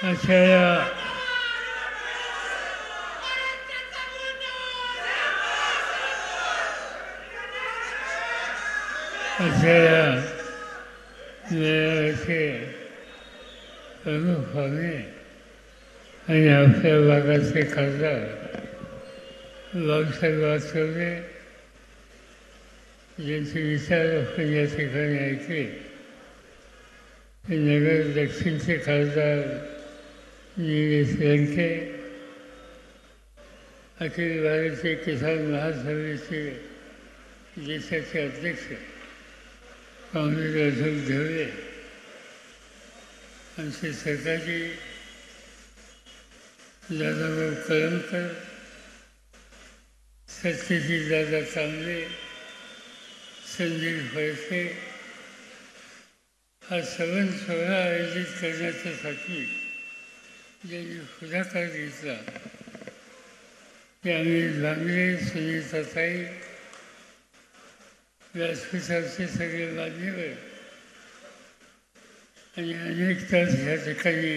अशा या मेळाव्याचे प्रमुख पाहुणे आणि आपल्या भागाचे खासदार बाबासाहेब वाचवले ज्यांचे विचार आपण या ठिकाणी ऐकले, ते नगर दक्षिणचे खासदार निलेश लंके, अखिल भारतीय किसान महासभेचे देशाचे अध्यक्ष काँग्रेस अशोक ढवळे, आमचे सरकारजी दादाभाऊ कळमकर, सत्यजित दादा कांबळे, संदीप फळके, हा संबंध सोहळा आयोजित करण्याच्यासाठी ज्यांनी पुढाकार घेतला ते अमित भांगरे, सुनीता ताई, व्यासपीठाचे सगळे मान्यवर आणि अनेक तास ह्या ठिकाणी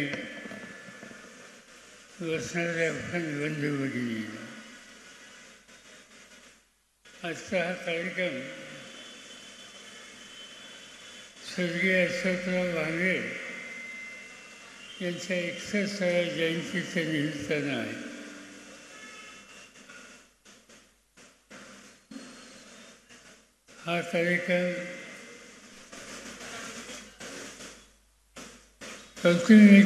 बसणाऱ्या आपण बंधू भगिनी, आजचा हा कार्यक्रम स्वर्गीय अशोकराव भांगरे यांच्या 61व्या जयंतीच्या निमित्तानं आहे. हा कार्यक्रम कौटुंबिक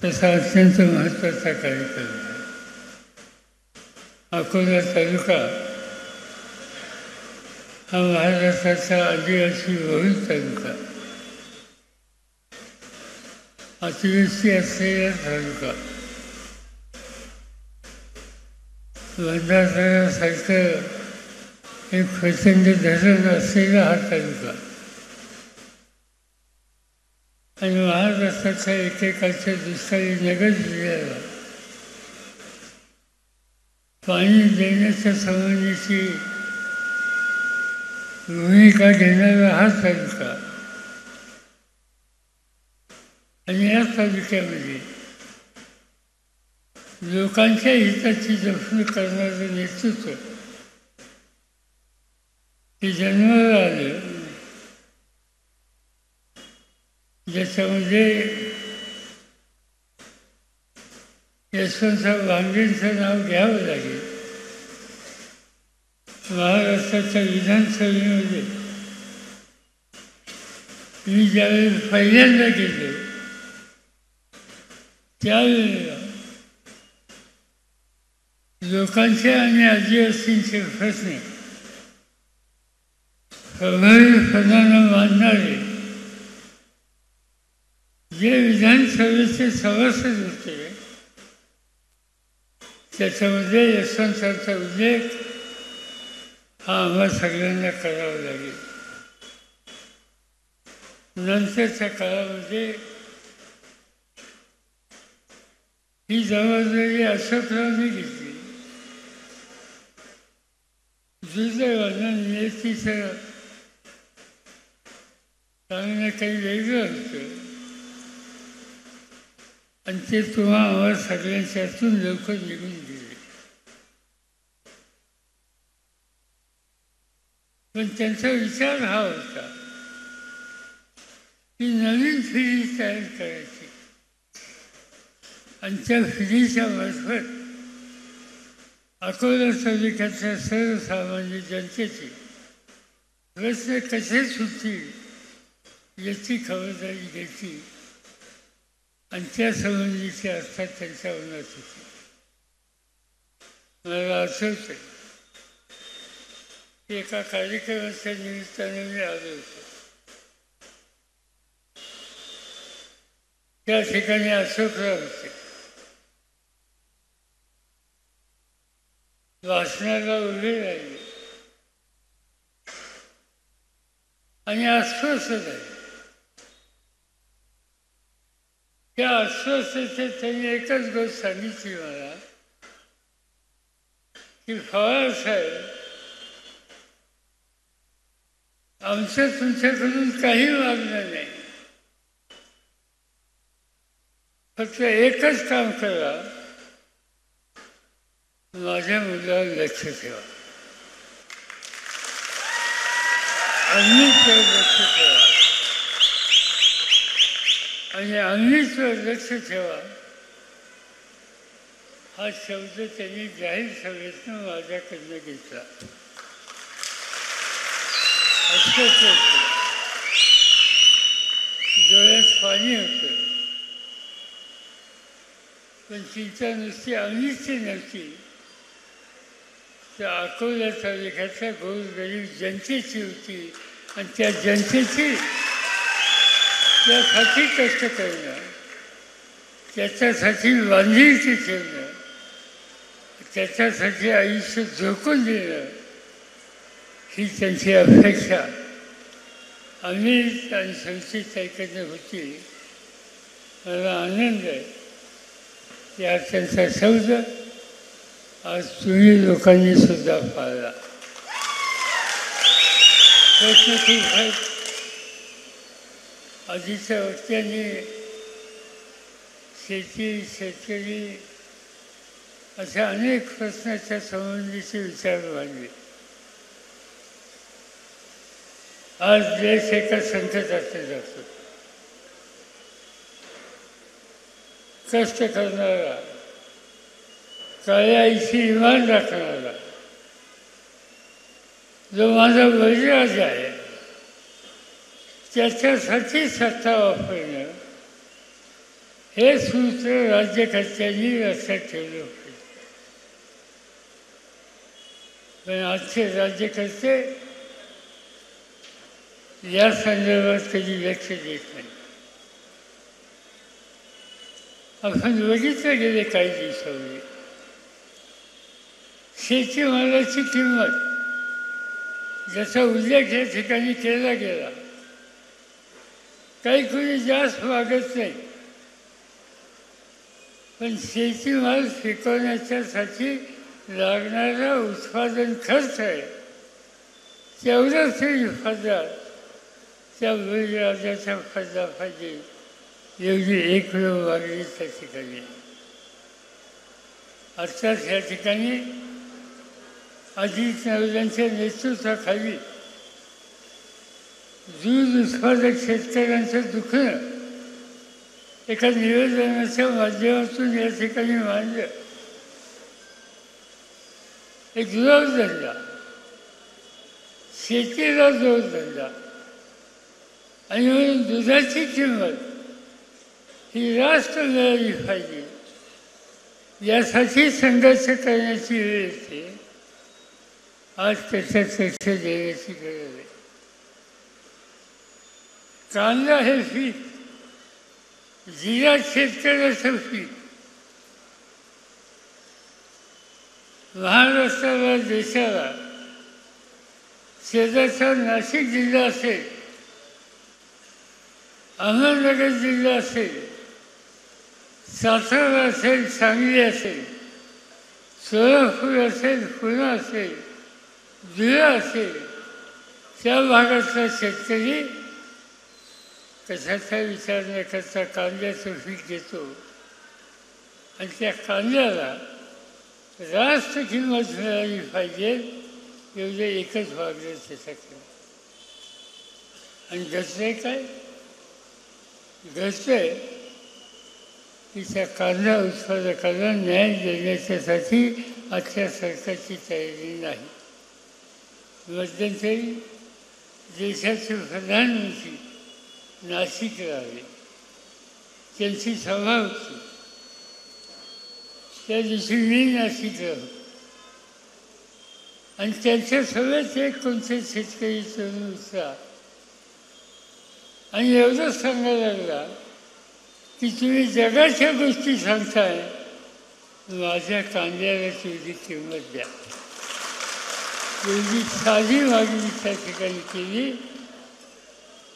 तसा अत्यंत महत्त्वाचा कार्यक्रम आहे. अकोला तालुका हा महाराष्ट्राचा आदिवासी बहुल तालुका, अतिवृष्टी असलेला तालुका, भंडारदऱ्यासारखं एक प्रचंड धरण असलेला हा तालुका आणि महाराष्ट्राच्या एकेकाच्या दुष्काळी नगर जिल्ह्याला पाणी देण्याच्या संबंधीची भूमिका घेणारा हा तालुका आणि या तालुक्यामध्ये लोकांच्या हिताची जपणूक करणारं नेतृत्व ते जन्माला आलं, ज्याच्यामध्ये यशवंतराव भांगरेंचं नाव घ्यावं लागेल. महाराष्ट्राच्या विधानसभेमध्ये मी ज्यावेळी पहिल्यांदा गेलो त्यावेळेला लोकांचे आणि आदिवासींचे प्रश्न प्रभावीपणानं मांडणारे जे विधानसभेचे सभासद होते त्याच्यामध्ये यशवंतरावचा उल्लेख हा आम्हा सगळ्यांना करावा लागेल. नंतरच्या काळामध्ये ही जबाबदारी अशोकरावने घेतली. दुर्दैवानं नियतीचं सांगणं काही वेगळं होतं आणि ते तुम्हा आम्हा सगळ्यांच्यातून लवकर निघून गेले. पण त्यांचा विचार हा होता की नवीन पिढी तयार करायची आणि त्या पिढीच्या मार्फत अकोला तालुक्याच्या सर्वसामान्य जनतेचे प्रश्न कसे सुटतील याची खबरदारी घ्यायची आणि त्या संबंधीची अर्थात त्यांच्या मनात होती. मला आठवतं एका कार्यक्रमाच्या निमित्तानं मी आलो होतो. त्या ठिकाणी अशोकराव होते. भाषणाला उभे राहिले आणि आश्वासन आहे. त्या आश्वासनेचे त्यांनी एकच गोष्ट सांगितली मला की पवार साहेब, आमचं तुमच्याकडून काही मागणं नाही, फक्त एकच काम करा, माझ्या मुलावर लक्ष ठेवा, अग्नीवर लक्ष ठेवा. आणि अग्नीवर लक्ष ठेवा हा शब्द त्यांनी जाहीर सभेतनं माझ्याकडनं घेतला. असंच होतं, डोळ्यात पाणी होतं, पण चिंता नुसती अग्नीची नव्हती, त्या अकोला तालुक्यातल्या गोरगरीब जनतेची होती. आणि त्या जनतेची त्यासाठी कष्ट करणं, त्याच्यासाठी बांधिलकी ठेवणं, त्याच्यासाठी आयुष्य झोकून देणं ही त्यांची अपेक्षा अमित आणि संचित ऐकणं होती. मला आनंद आहे या त्यांचा शब्द आज तुम्ही लोकांनी सुद्धा पाळला. प्रश्न खूप आहेत. आधीच्या वक्त्यांनी शेती, शेतकरी अशा अनेक प्रश्नाच्या संबंधीचे विचार मांडले. आज देश एका संकटात जातो. कष्ट करणारा, काळ्याईशी इमान राखणारा जो माझा बळीराजा आहे त्याच्यासाठी सत्ता वापरणं हे सूत्र राज्यकर्त्यांनी लक्षात ठेवलं पाहिजे. पण आजचे राज्यकर्ते या संदर्भात कधी लक्ष देत नाही. आपण बघितलं गेले काही दिवसांनी शेतीमालाची किंमत ज्याचा उल्लेख या ठिकाणी केला गेला, काही कोणी जास्त मागत नाही, पण शेतीमाल पिकवण्याच्यासाठी लागणारा उत्पादन खर्च आहे तेवढंच हिफाजत त्या बळीराजाच्या फायदा पाहिजे एवढी एक वेळ मागणी त्या ठिकाणी. अर्थात ह्या ठिकाणी अजित नवल्यांच्या नेतृत्वाखाली दूध उत्पादक शेतकऱ्यांचं दुखणं एका निवेदनाच्या माध्यमातून या ठिकाणी मांडलं. एक जोडधंदा, शेतीला जोडधंदा, आणि म्हणून दुधाची किंमत ही रास्त मिळाली पाहिजे यासाठी संघर्ष करण्याची वेळ येते. आज त्याच्यात लक्ष देण्याची गरज आहे. कांदा हे पीक, जिरा शेतकऱ्याचं पीक, महाराष्ट्राला, देशाला शेजारचा नाशिक जिल्हा असेल, अहमदनगर जिल्हा असेल, सातारा असेल, सांगली असेल, सोलापूर असेल, पुणे असेल, धुळे असेल, त्या भागातला शेतकरी कशाचा विचार न करता कांद्याचं पीक घेतो आणि त्या कांद्याला रास्त किंमत मिळाली पाहिजे एवढं एकच मागणं त्याच्याकडे. आणि घडतंय काय? घडतंय की त्या कांदा उत्पादकांना न्याय देण्याच्यासाठी आजच्या सरकारची तयारी नाही. मध्यंतरी देशाचे प्रधानमंत्री नाशिकला आले, त्यांची सभा होती. त्या दिवशी मी नाशिकला होतो आणि त्यांच्या सभेत एक कोणते शेतकरी तरुण होता आणि एवढंच सांगायला लागला की तुम्ही जगाच्या गोष्टी सांगताय, माझ्या कांद्याला तेवढी किंमत द्या. एवढी साधी मागणी त्या ठिकाणी केली.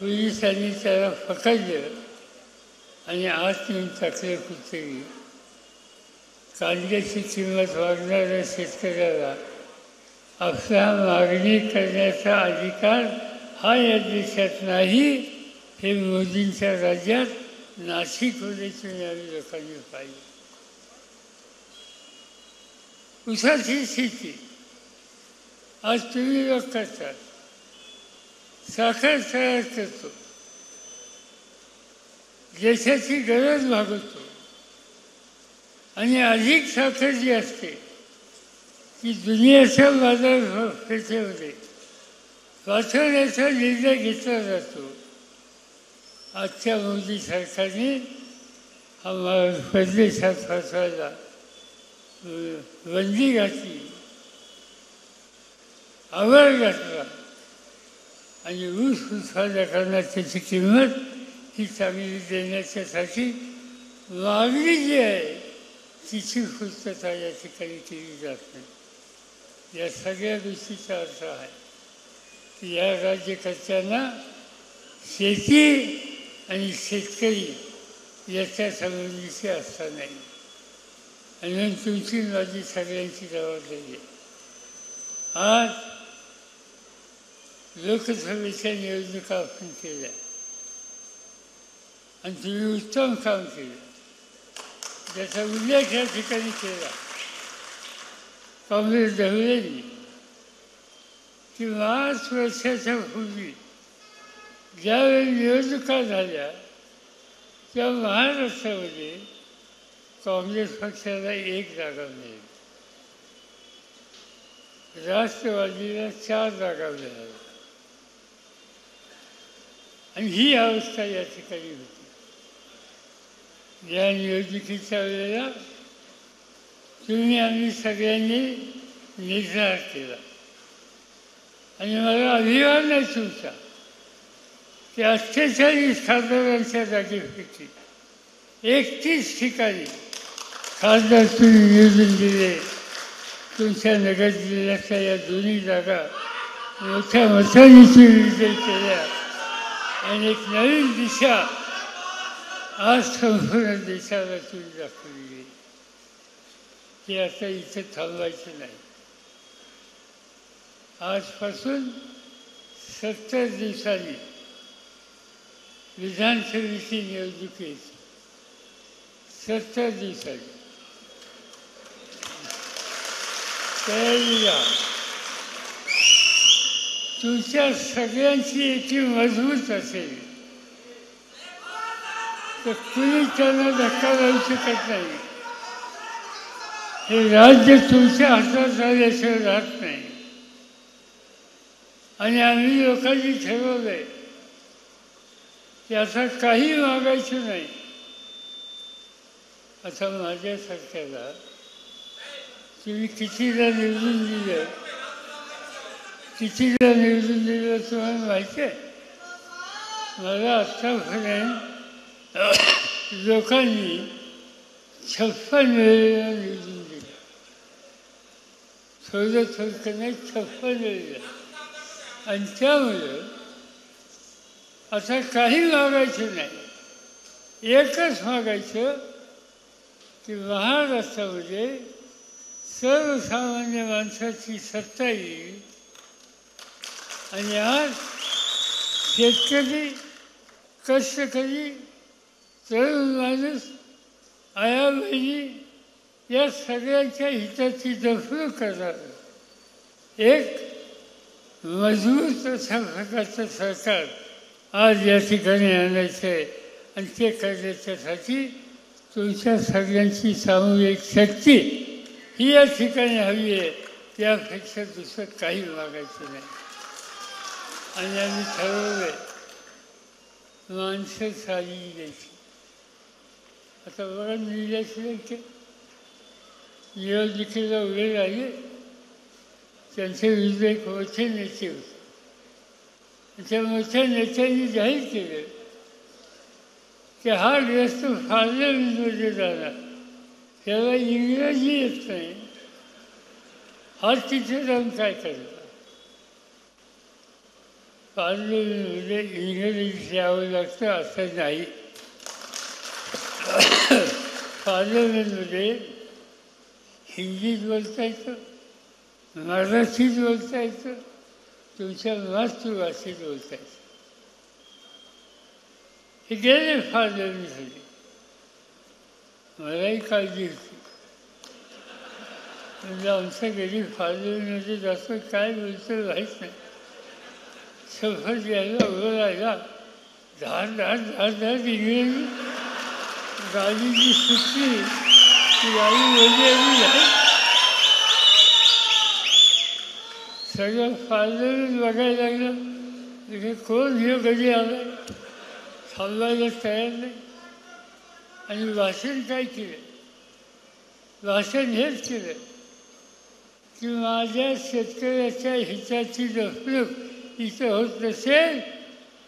पोलिसांनी त्याला पकडलं आणि आत नेऊन टाकलं कुठेही. कांद्याची किंमत वाढणाऱ्या शेतकऱ्याला आपला मागणी करण्याचा अधिकार हा या देशात नाही, हे मोदींच्या राज्यात नाशिकमध्ये आम्ही लोकांनी पाहिजे. ऊसाची शेती आज तुम्ही लोक करतात, साखर तयार करतो, देशाची गरज भागवतो आणि अधिक साखर जी असते ती दुनियाच्या बाजारपेठेमध्ये पाठवण्याचा निर्णय घेतला जातो. आजच्या मोदी सरकारने हा परदेशात फसवायला बंदी घातली, आवर घातला आणि ऊस उत्पादकांना त्याची किंमत ही चांगली देण्याच्यासाठी मागणी जी आहे तिची पूर्तता या ठिकाणी केली जात नाही. या सगळ्या गोष्टीचा अर्थ आहे की या राज्यकर्त्यांना शेती आणि शेतकरी याच्या संबंधीची आस्था नाही. आणि तुमची माझी सगळ्यांची जबाबदारी आहे. आज लोकसभेच्या निवडणुका आपण केल्या आणि तुम्ही उत्तम काम केलं, ज्याचा उल्लेख या ठिकाणी केला काँग्रेस ढवळेंनी की 5 वर्षाच्या पूर्वी ज्यावेळी निवडणुका झाल्या त्या महाराष्ट्रामध्ये काँग्रेस पक्षाला 1 जागा मिळाली, राष्ट्रवादीला 4 जागा मिळाल्या आणि ही अवस्था या ठिकाणी होती. या निवडणुकीच्या वेळेला तुम्ही आम्ही सगळ्यांनी निर्धार केला आणि मला अभिमान आहे तुमचा की 48 खासदारांच्या जागेपैकी 31 ठिकाणी खासदार तुम्ही निवडून दिले. तुमच्या नगर जिल्ह्याच्या या दोन्ही जागा मोठ्या मतांनी विजय केल्या आणि एक नवीन दिशा आज संपूर्ण देशाला तुम्ही दाखवली गेली. की आता इथे थांबायचं नाही. आजपासून 70 दिवसांनी विधानसभेची निवडणुकीत 70 दिवसांनी तयारीला तुमच्या सगळ्यांची एकी मजबूत असेल तर कुणी त्यांना धक्का लावू शकत नाही. हे राज्य तुमच्या हातात आल्याशिवाय राहत नाही. आणि आम्ही लोकांनी ठरवलं आहे की आता काही मागायचं नाही. आता माझ्या सरकारला तुम्ही कितीदा निवडून दिलं, कितीदा निवडून दिलं तुम्हाला माहिती आहे. मला आत्तापर्यंत लोकांनी 56 वेळेला निवडून दिलं. थोडं नाही, 56 वेळेला. आणि त्यामुळं आता काही मागायचं नाही. एकच मागायचं की महाराष्ट्रामध्ये सर्वसामान्य माणसाची सत्ता येईल आणि आज शेतकरी, कष्टकरी, तरुण माणूस, आया बहिणी या सगळ्यांच्या हिताची जपणूक करणार एक मजबूत अशा प्रकारचं सरकार आज या ठिकाणी आणायचं आहे. आणि ते करण्याच्यासाठी तुमच्या सगळ्यांची सामूहिक शक्ती ही या ठिकाणी हवी आहे. त्यापेक्षा दुसरं काही मागायचं नाही. आणि आम्ही ठरवलं आहे माणसं साधी द्यायची. आता बघा निवडणुकीला निवडणुकीला उभे राहिले त्यांचे विरुद्ध एक मोठे नेते होते. त्या मोठ्या नेत्यांनी जाहीर केलं की हा ग्रस्त पार्लमेंटमध्ये जाणार, त्याला इंग्रजी येत नाही, हा तिथे जाऊन काय करणार. पार्लमेंटमध्ये इंग्रजी यावं लागतं असं नाही. पार्लमेंटमध्ये हिंदीत बोलता येतं, मराठीत बोलता येतं, तुमच्या मातृभाषेत बोलता येतं. हे गेले फार दिवसांनी. मलाही काळजी होती. म्हणजे आमच्या घरी फादरमध्ये जास्त काय बोलतो माहीत नाही. सफर यायला उभं राहिला, धाड धाड धाड धाड इंग्रजी गाडीची सुटली ती गाडी वरली नाही. सगळं फादरच बघायला लागलं. म्हणजे कोण हे कधी आलाय, थांबायला तयार नाही. आणि भाषण काय केलं? भाषण हेच केलं की माझ्या शेतकऱ्याच्या हिताची जपणूक इथं होत नसेल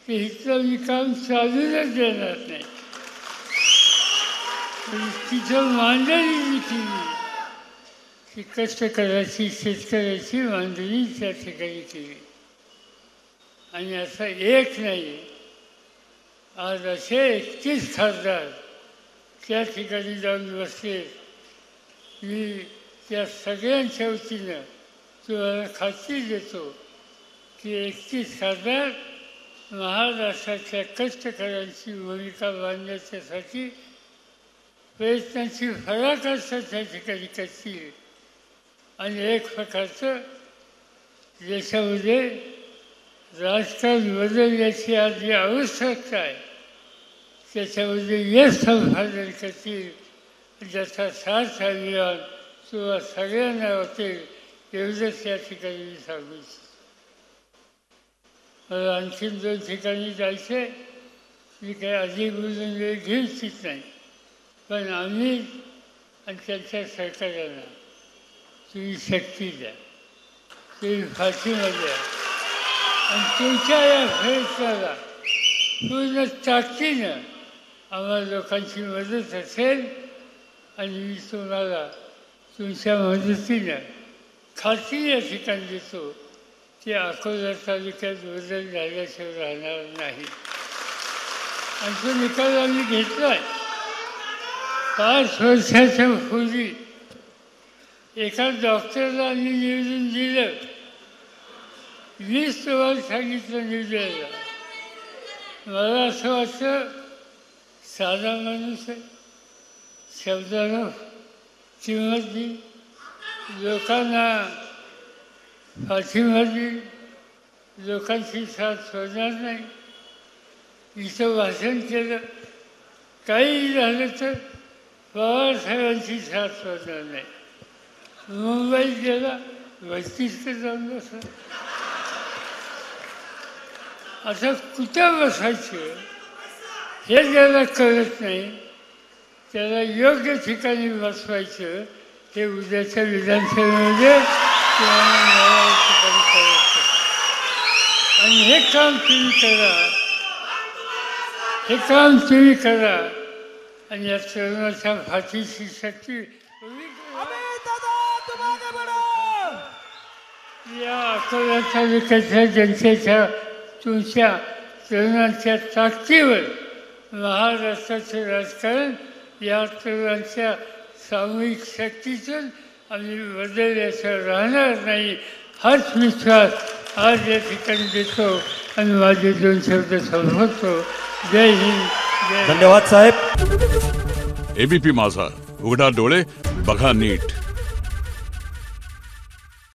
की इथलं मी काम चालूनच देणार नाही. तिथं मांडणी मी केली, की कष्टकऱ्याची शेतकऱ्याची मांडणी त्या ठिकाणी केली. आणि असं एक नाही, आज असे 31 खासदार त्या ठिकाणी जाऊन बसले. मी त्या सगळ्यांच्या वतीनं तुम्हाला खात्री देतो की 31 खासदार महाराष्ट्राच्या कष्टकऱ्यांची भूमिका बांधण्याच्यासाठी प्रयत्नांची फराकाष्ठा त्या ठिकाणी करतील. आणि एक प्रकारचं देशामध्ये राजकारण बदलण्याची आज जी आवश्यकता आहे त्याच्यामध्ये यश संपादन करतील, ज्याचा सार्थ अभिमान किंवा सगळ्यांना होतील एवढंच या ठिकाणी मी सांगू इच्छितो. मला आणखीन 2 ठिकाणी जायचं आहे. मी काही अधिक बोलून वेळ घेऊ इच्छित नाही. पण आम्ही आणि त्यांच्या सरकारांना तुम्ही शक्ती द्या, तुम्ही फाशीला द्या. आणि तुमच्या या प्रयत्नाला पूर्ण ताकदीनं आम्हाला लोकांची मदत असेल. आणि मी तुम्हाला तुमच्या मदतीनं खात्री या ठिकाणी देतो की अकोला तालुक्यात बदल झाल्याशिवाय राहणार नाही. आणि तो निकाल आम्ही घेतला आहे. 5 वर्षाच्या पूर्वी एका डॉक्टरला आम्ही निवेदन दिलं. 20 तुम्हाला सांगितलं निवेदनाला. मला असं वाटतं साधा माणूस आहे, शब्दाला किंमत दिली, लोकांना पाठिंबा दिली, लोकांची साथ सोडणार नाही. इथं भाषण केलं, काही झालं तर पवारसाहेबांची साथ सोडणार नाही. मुंबईत गेला, बस्तीसकडे जाऊन बसला. आता कुठं बसायचं हे ज्याला कळत नाही त्याला योग्य ठिकाणी बसवायचं. हे उद्याच्या विधानसभेमध्ये ठिकाणी करायचं. आणि हे काम तुम्ही करा, हे काम तुम्ही करा. आणि या तरुणाच्या फाशीची शक्ती या अकोला तालुक्याच्या जनतेच्या तुमच्या तरुणांच्या ताकदीवर महाराष्ट्राचं राजकारण या तरुणांच्या सामूहिक शक्तीतून आम्ही बदलल्याचं राहणार नाही. हाच विश्वास आज या ठिकाणी देतो आणि माझे 2 शब्द संपवतो. जय हिंद. धन्यवाद साहेब. एबीपी माझा, उघडा डोळे बघा नीट.